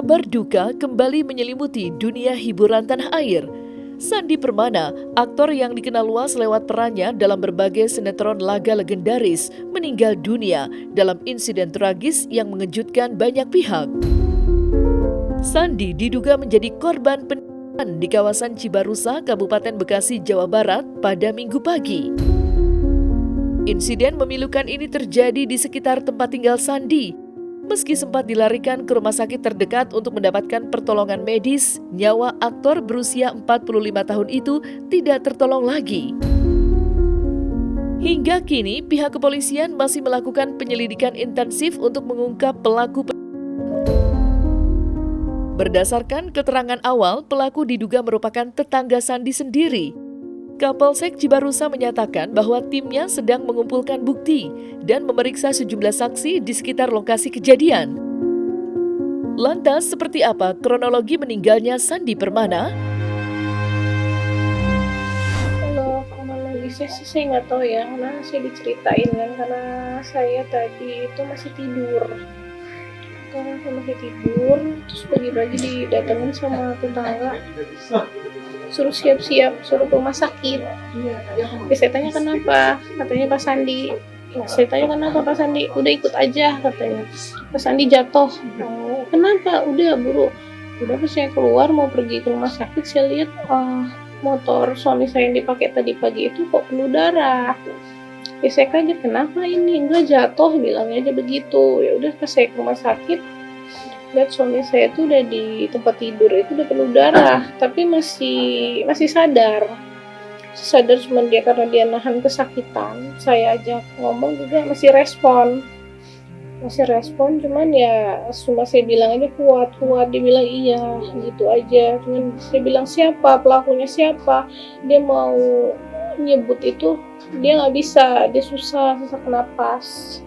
Kabar duka kembali menyelimuti dunia hiburan tanah air. Sandi Permana, aktor yang dikenal luas lewat perannya dalam berbagai sinetron laga legendaris, meninggal dunia dalam insiden tragis yang mengejutkan banyak pihak. Sandi diduga menjadi korban penipuan di kawasan Cibarusa, Kabupaten Bekasi, Jawa Barat pada Minggu pagi. Insiden memilukan ini terjadi di sekitar tempat tinggal Sandi. Meski sempat dilarikan ke rumah sakit terdekat untuk mendapatkan pertolongan medis, nyawa aktor berusia 45 tahun itu tidak tertolong lagi. Hingga kini, pihak kepolisian masih melakukan penyelidikan intensif untuk mengungkap pelaku. Berdasarkan keterangan awal, pelaku diduga merupakan tetangga Sandi sendiri. Kapolsek Cibarusa menyatakan bahwa timnya sedang mengumpulkan bukti dan memeriksa sejumlah saksi di sekitar lokasi kejadian. Lantas, seperti apa kronologi meninggalnya Sandi Permana? Kalau kronologisnya sih saya nggak tahu ya, karena saya diceritain kan, karena saya tadi itu masih tidur. Karena saya masih tidur, terus pagi-pagi didatengin sama tetangga, suruh siap-siap, suruh ke rumah sakit. Saya tanya kenapa, katanya Pak Sandi. Saya tanya kenapa Pak Sandi, udah ikut aja katanya. Pak Sandi jatuh. Oh, kenapa? Udah buru. Udah pas saya keluar mau pergi ke rumah sakit, saya lihat motor suami saya yang dipakai tadi pagi itu kok penuh darah. Ya saya kaget, kenapa ini? Enggak jatuh, bilangnya aja begitu. Ya udah pas saya ke rumah sakit, lihat suami saya tuh udah di tempat tidur itu udah penuh darah, tapi masih sadar. Sadar cuma dia karena dia nahan kesakitan. Saya ajak ngomong juga masih respon, cuman ya cuma saya bilang aja kuat. Dia bilang iya gitu aja. Cuman saya bilang siapa pelakunya, siapa, dia mau nyebut itu dia nggak bisa, dia susah sesak napas.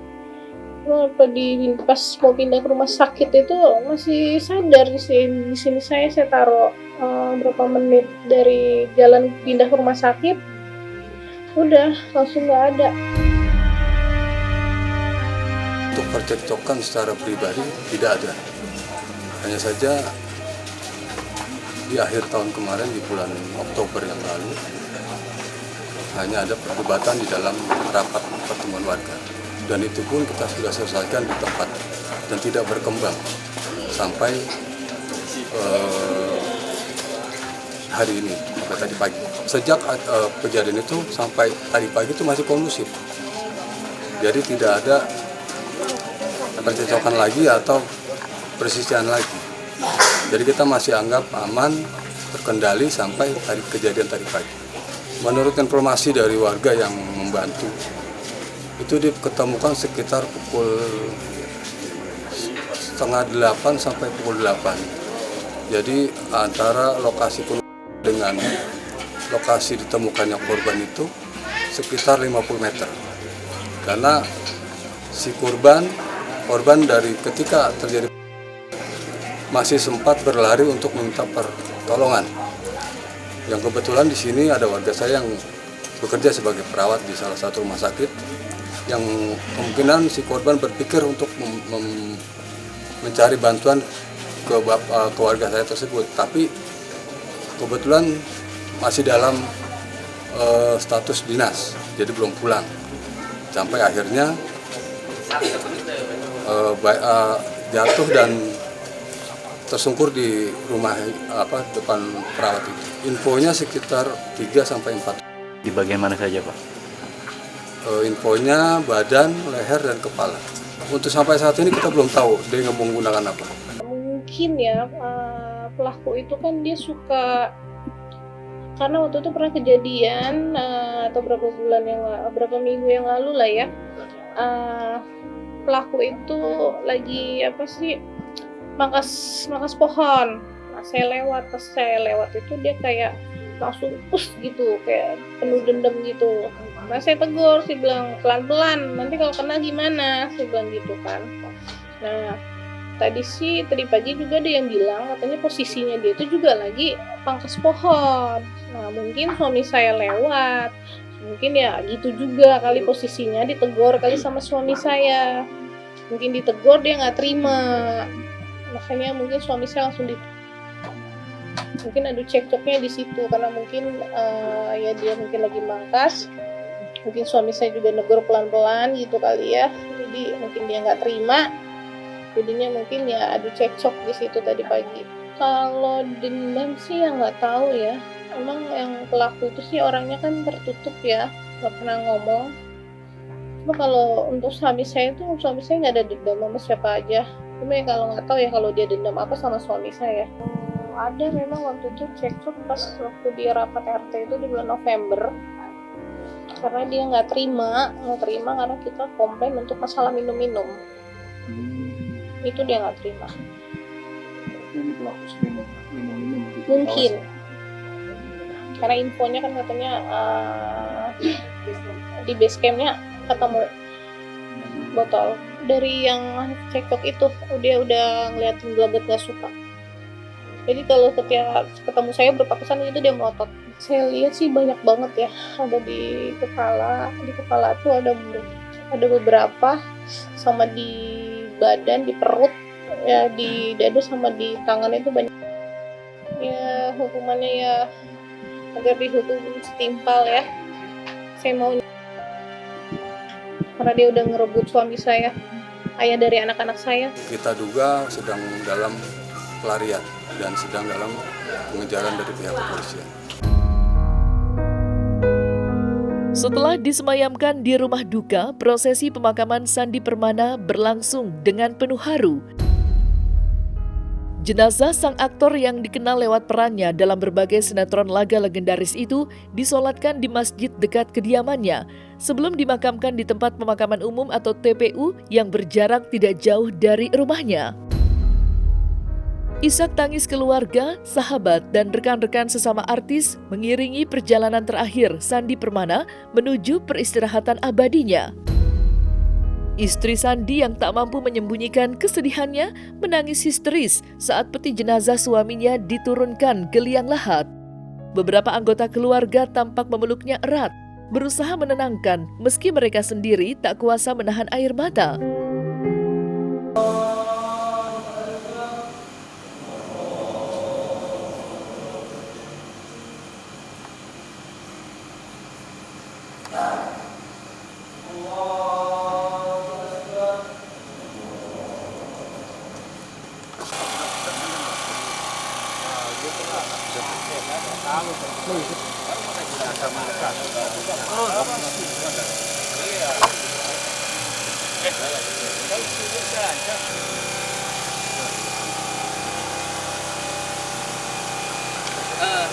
Pas mau pindah ke rumah sakit itu masih sadar. Di sini saya taruh berapa menit dari jalan pindah ke rumah sakit, udah langsung nggak ada. Untuk percekcokan secara pribadi tidak ada, hanya saja di akhir tahun kemarin di bulan Oktober yang lalu hanya ada perdebatan di dalam rapat pertemuan warga, dan itu pun kita sudah selesaikan di tempat dan tidak berkembang sampai hari ini, sampai tadi pagi. Sejak kejadian itu sampai tadi pagi itu masih kondusif, jadi tidak ada percecokan lagi atau persisian lagi. Jadi kita masih anggap aman, terkendali sampai kejadian tadi pagi. Menurut informasi dari warga yang membantu, itu diketemukan sekitar pukul 7:30 sampai pukul 8. Jadi antara lokasi dengan lokasi ditemukannya korban itu sekitar 50 meter. Karena si korban dari ketika terjadi masih sempat berlari untuk meminta pertolongan. Yang kebetulan di sini ada warga saya yang bekerja sebagai perawat di salah satu rumah sakit, yang kemungkinan si korban berpikir untuk mencari bantuan ke warga saya tersebut, tapi kebetulan masih dalam status dinas, jadi belum pulang. Sampai akhirnya jatuh dan tersungkur di rumah depan perawat itu. Infonya sekitar 3-4. Di bagian mana saja, Pak? Infonya badan, leher, dan kepala. Untuk sampai saat ini kita belum tahu dia menggunakan apa. Mungkin ya pelaku itu kan dia suka, karena waktu itu pernah kejadian atau berapa minggu yang lalu lah ya, pelaku itu lagi mangkas pohon. Nah, pas saya lewat itu dia kayak langsung gitu, kayak penuh dendam gitu. Nah saya tegur, saya bilang pelan-pelan, nanti kalau kena gimana, saya bilang gitu kan. Nah tadi pagi juga ada yang bilang katanya posisinya dia itu juga lagi pangkas pohon. Nah mungkin suami saya lewat, mungkin ya gitu juga kali posisinya, ditegur kali sama suami saya. Mungkin ditegur dia nggak terima. makanya mungkin suami saya langsung mungkin adu cekcoknya di situ, karena mungkin ya dia mungkin lagi mangkas, mungkin suami saya juga negur pelan-pelan gitu kali ya, jadi mungkin dia nggak terima, jadinya mungkin ya adu cekcok di situ tadi pagi. Kalau dendam sih ya nggak tahu ya, emang yang pelaku itu sih orangnya kan tertutup ya, nggak pernah ngomong. Cuma kalau untuk suami saya nggak ada dendam sama siapa aja. Cuma ya kalau nggak tahu ya kalau dia dendam apa sama suami saya. Ada memang waktu itu cekcok pas waktu dia rapat RT itu di bulan November, karena dia nggak terima karena kita komplain untuk masalah minum-minum. Itu dia nggak terima. Mungkin karena infonya kan katanya di base campnya ketemu botol. Dari yang cekcok itu dia udah ngeliatin gelagat nggak suka. Jadi kalau ketika ketemu saya berpapasan itu dia melotot. Saya lihat sih banyak banget ya, ada di kepala tuh ada beberapa, sama di badan, di perut, ya di dada sama di tangan itu banyak. Ya hukumannya ya agar dihukum setimpal ya. Saya mau, karena dia udah ngerebut suami saya, ayah dari anak-anak saya. Kita duga sedang dalam pelarian dan sedang dalam pengejaran dari pihak kepolisian. Setelah disemayamkan di rumah duka, prosesi pemakaman Sandi Permana berlangsung dengan penuh haru. Jenazah sang aktor yang dikenal lewat perannya dalam berbagai sinetron laga legendaris itu disolatkan di masjid dekat kediamannya sebelum dimakamkan di tempat pemakaman umum atau TPU yang berjarak tidak jauh dari rumahnya. Isak tangis keluarga, sahabat, dan rekan-rekan sesama artis mengiringi perjalanan terakhir Sandi Permana menuju peristirahatan abadinya. Istri Sandi yang tak mampu menyembunyikan kesedihannya menangis histeris saat peti jenazah suaminya diturunkan ke liang lahat. Beberapa anggota keluarga tampak memeluknya erat, berusaha menenangkan meski mereka sendiri tak kuasa menahan air mata.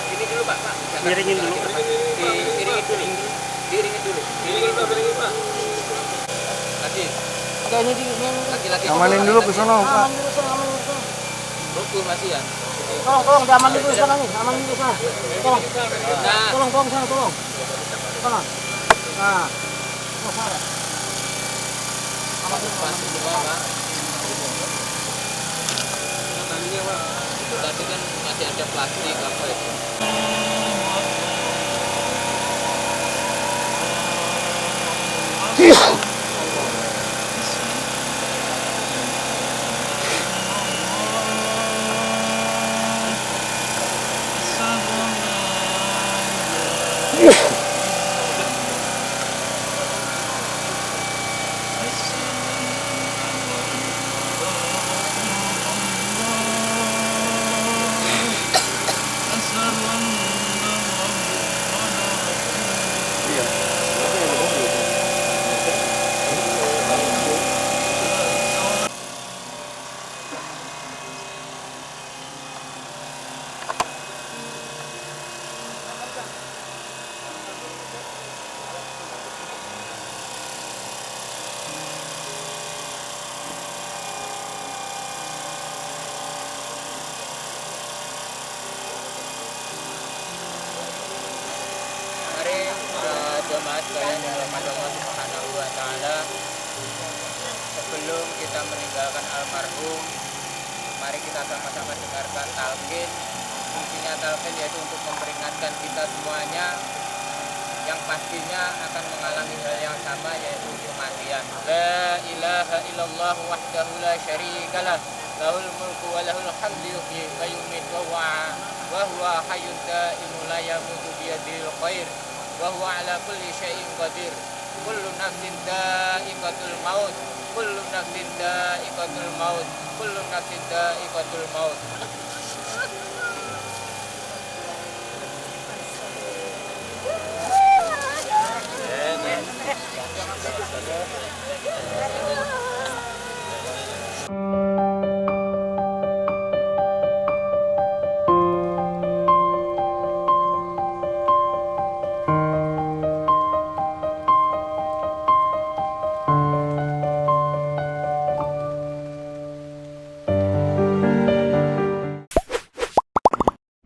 Ini dulu Pak. Miringin dulu. Diiringin dulu. Pak. Lagi. Oke, ini Lagi. amanin dulu ke sana, Pak. Rukun masih ya. Tolong diamanin dulu sana nih, amanin dulu sana. Tolong. Nah, Tolong sana, tolong. Sana. Nah. Oh, sana. pasti semua Pak. Itu tadi kan masih ada plastik apa itu. Jemaah sekalian yang dirahmati Allah Subhanahu wa taala, sebelum kita meninggalkan almarhum, mari kita sama-sama dengarkan talqin. Fungsinya talqin yaitu untuk memperingatkan kita semuanya yang pastinya akan mengalami hal yang sama, yaitu kematian. La ilaha illallah wahdahu la syarikalah lahul mulku wa lahul hamdu yuhyi wa yumiit wa huwa hayyun da'imun la yamutu biyadihil khair wa huwa ala kulli syai'in qadir. Kullu nafsin dha'iqatul maut, kullu nafsin dha'iqatul maut, kullu nafsin dha'iqatul maut.